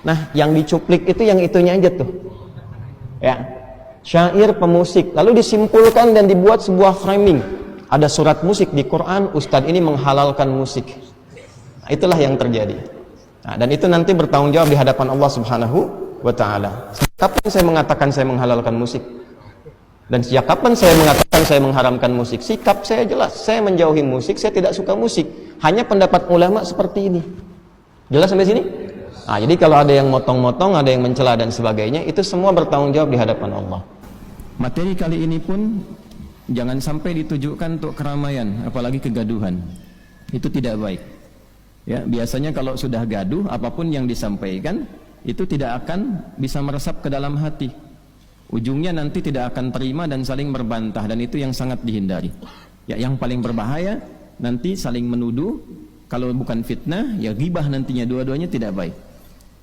Nah, yang dicuplik itu yang itunya aja tuh. Ya. Syair pemusik, lalu disimpulkan dan dibuat sebuah framing. Ada surat musik di Quran, ustadz ini menghalalkan musik. Nah, itulah yang terjadi. Nah, dan itu nanti bertanggung jawab di hadapan Allah Subhanahu wa Ta'ala. Kapan saya mengatakan saya menghalalkan musik? Dan sejak kapan saya mengatakan saya mengharamkan musik? Sikap saya jelas, saya menjauhi musik, saya tidak suka musik. Hanya pendapat ulama seperti ini. Jelas sampai sini? Nah, jadi kalau ada yang motong-motong, ada yang mencela dan sebagainya, itu semua bertanggung jawab di hadapan Allah. Materi kali ini pun jangan sampai ditujukan untuk keramaian, apalagi kegaduhan. Itu tidak baik. Ya, biasanya kalau sudah gaduh, apapun yang disampaikan itu tidak akan bisa meresap ke dalam hati. Ujungnya nanti tidak akan terima dan saling berbantah, dan itu yang sangat dihindari. Ya, yang paling berbahaya nanti saling menuduh, kalau bukan fitnah ya ghibah nantinya, dua-duanya tidak baik.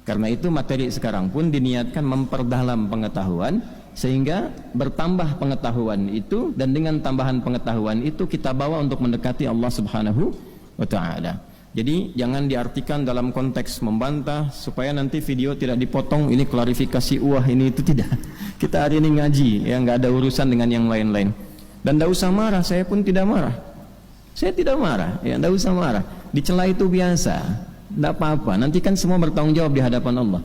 Karena itu materi sekarang pun diniatkan memperdalam pengetahuan sehingga bertambah pengetahuan itu, dan dengan tambahan pengetahuan itu kita bawa untuk mendekati Allah Subhanahu wa Ta'ala. Jadi jangan diartikan dalam konteks membantah supaya nanti video tidak dipotong, ini klarifikasi ini itu tidak. Kita hari ini ngaji, ya nggak ada urusan dengan yang lain-lain. Dan tidak usah marah, saya pun tidak marah. Saya tidak marah, ya tidak usah marah. Dicela itu biasa, tidak apa-apa. Nanti kan semua bertanggung jawab di hadapan Allah.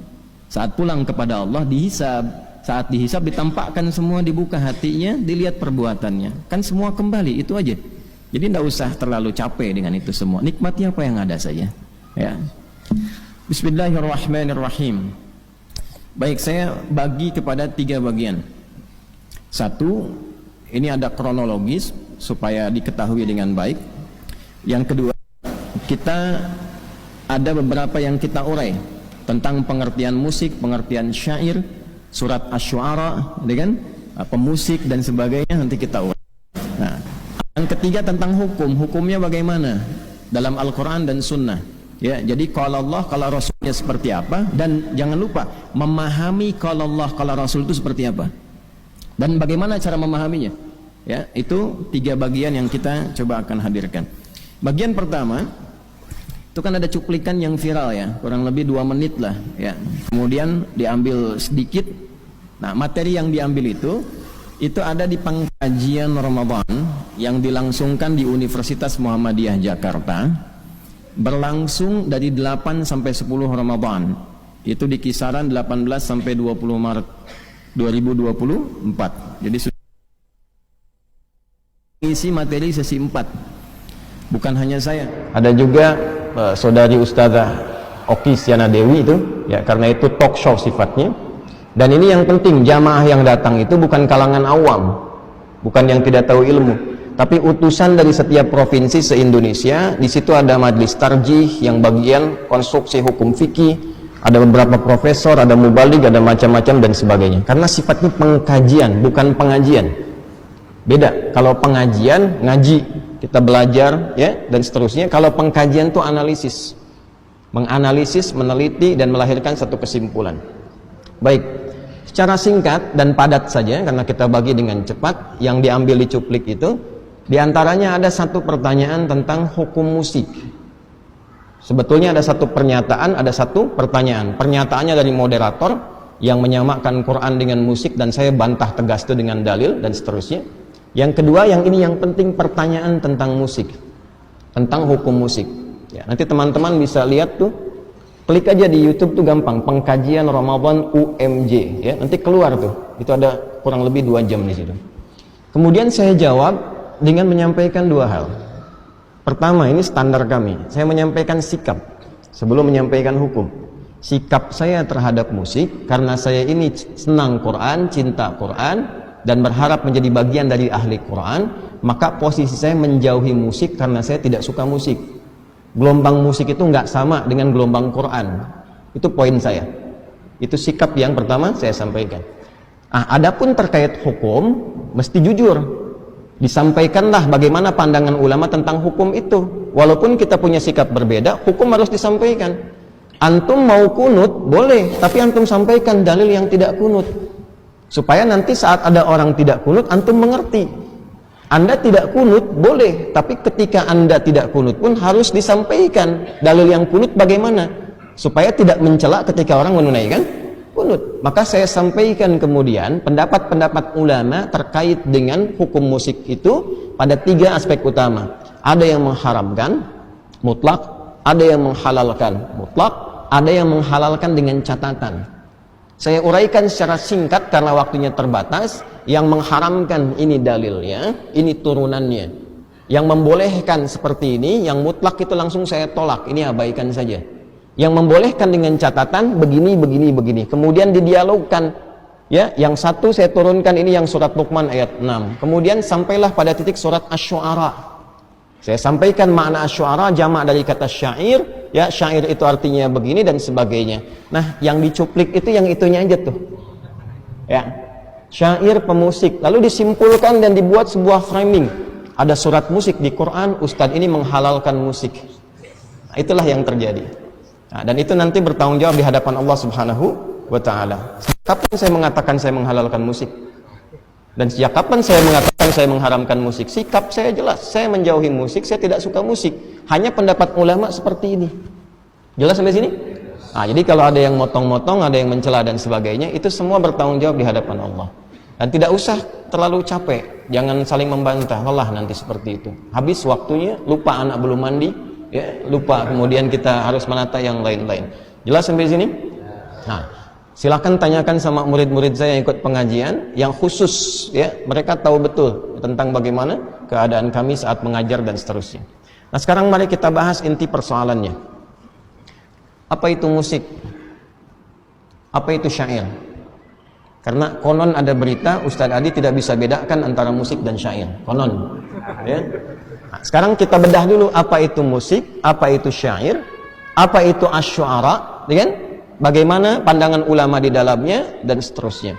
Saat pulang kepada Allah dihisab, saat dihisab ditampakkan semua, dibuka hatinya, dilihat perbuatannya. Kan semua kembali, itu aja. Jadi tidak usah terlalu capek dengan itu semua. Nikmati apa yang ada saja. Ya. Bismillahirrahmanirrahim. Baik, saya bagi kepada 3 bagian. Satu, ini ada kronologis supaya diketahui dengan baik. Yang kedua, kita ada beberapa yang kita urai tentang pengertian musik, pengertian syair, surat Asy-Syu'ara, dengan pemusik dan sebagainya, nanti kita urai. Nah, yang ketiga tentang hukumnya bagaimana dalam Al-Quran dan Sunnah. Ya, jadi kalau Allah, kalau Rasulnya seperti apa, dan jangan lupa memahami kalau Allah, kalau Rasul itu seperti apa, dan bagaimana cara memahaminya. Ya, itu 3 bagian yang kita coba akan hadirkan. Bagian pertama itu kan ada cuplikan yang viral ya, kurang lebih 2 menit lah. Ya, kemudian diambil sedikit. Nah, materi yang diambil itu ada di pengkajian Ramadan yang dilangsungkan di Universitas Muhammadiyah Jakarta, berlangsung dari 8 sampai 10 Ramadan. Itu di kisaran 18 sampai 20 Maret 2024. Jadi isi materi sesi 4. Bukan hanya saya, ada juga saudari Ustazah Oki Siana Dewi itu, ya, karena itu talk show sifatnya. Dan ini yang penting, jamaah yang datang itu bukan kalangan awam, bukan yang tidak tahu ilmu, tapi utusan dari setiap provinsi se-Indonesia. Di situ ada majelis tarjih yang bagian konstruksi hukum fikih, ada beberapa profesor, ada mubalig, ada macam-macam dan sebagainya. Karena sifatnya pengkajian, bukan pengajian. Beda. Kalau pengajian, ngaji, kita belajar, ya, dan seterusnya. Kalau pengkajian itu analisis, menganalisis, meneliti dan melahirkan satu kesimpulan. Baik, secara singkat dan padat saja karena kita bagi dengan cepat. Yang diambil di cuplik itu diantaranya ada satu pertanyaan tentang hukum musik. Sebetulnya ada satu pernyataan, ada satu pertanyaan. Pernyataannya dari moderator yang menyamakan Quran dengan musik, dan saya bantah tegas itu dengan dalil dan seterusnya. Yang kedua, yang ini yang penting, pertanyaan tentang musik, tentang hukum musik. Ya, nanti teman-teman bisa lihat tuh, klik aja di YouTube tuh gampang, pengkajian Ramadan UMJ, ya, nanti keluar tuh. Itu ada kurang lebih 2 jam di situ. Kemudian saya jawab dengan menyampaikan 2 hal. Pertama, ini standar kami. Saya menyampaikan sikap sebelum menyampaikan hukum. Sikap saya terhadap musik karena saya ini senang Quran, cinta Quran, dan berharap menjadi bagian dari ahli Quran, maka posisi saya menjauhi musik karena saya tidak suka musik. Gelombang musik itu nggak sama dengan gelombang Quran. Itu poin saya. Itu sikap yang pertama saya sampaikan. Adapun terkait hukum, mesti jujur. Disampaikanlah bagaimana pandangan ulama tentang hukum itu. Walaupun kita punya sikap berbeda, hukum harus disampaikan. Antum mau kunut, boleh, tapi antum sampaikan dalil yang tidak kunut. Supaya nanti saat ada orang tidak kunut, antum mengerti. Anda tidak kunut, boleh, tapi ketika Anda tidak kunut pun harus disampaikan dalil yang kunut bagaimana. supaya tidak mencela ketika orang menunaikan kunut. Maka saya sampaikan kemudian pendapat-pendapat ulama terkait dengan hukum musik itu pada 3 aspek utama. Ada yang mengharamkan mutlak, ada yang menghalalkan mutlak, ada yang menghalalkan dengan catatan. Saya uraikan secara singkat karena waktunya terbatas. Yang mengharamkan ini dalilnya, ini turunannya. Yang membolehkan seperti ini, yang mutlak itu langsung saya tolak, ini abaikan saja. Yang membolehkan dengan catatan begini, begini, begini. Kemudian didialogkan, ya. Yang satu saya turunkan ini yang surat Luqman ayat 6. Kemudian sampailah pada titik surat Asy-Syu'ara. Saya sampaikan makna Asy-Syu'ara jamak dari kata syair, ya. Syair itu artinya begini dan sebagainya. Nah, yang dicuplik itu yang itunya aja tuh. Ya. Syair pemusik. Lalu disimpulkan dan dibuat sebuah framing. Ada surat musik di Quran, Ustadz ini menghalalkan musik. Nah, itulah yang terjadi. Nah, dan itu nanti bertanggung jawab di hadapan Allah Subhanahu wa Ta'ala. Kapan saya mengatakan saya menghalalkan musik? Dan sejak kapan saya mengatakan saya mengharamkan musik? Sikap saya jelas, saya menjauhi musik, saya tidak suka musik. Hanya pendapat ulama seperti ini. Jelas sampai sini? Nah, jadi kalau ada yang motong-motong, ada yang mencela dan sebagainya, itu semua bertanggung jawab di hadapan Allah. Dan tidak usah terlalu capek, jangan saling membantah, lelah nanti seperti itu. Habis waktunya, lupa anak belum mandi, ya, lupa kemudian kita harus menata yang lain-lain. Jelas sampai sini? Nah, silakan tanyakan sama murid-murid saya yang ikut pengajian, yang khusus, ya, mereka tahu betul tentang bagaimana keadaan kami saat mengajar dan seterusnya. Nah, sekarang mari kita bahas inti persoalannya. Apa itu musik? Apa itu syair? Karena konon ada berita Ustadz Adi tidak bisa bedakan antara musik dan syair. Konon, ya. Nah, sekarang kita bedah dulu apa itu musik, apa itu syair, apa itu asy-syu'ara, ya kan? Bagaimana pandangan ulama di dalamnya dan seterusnya.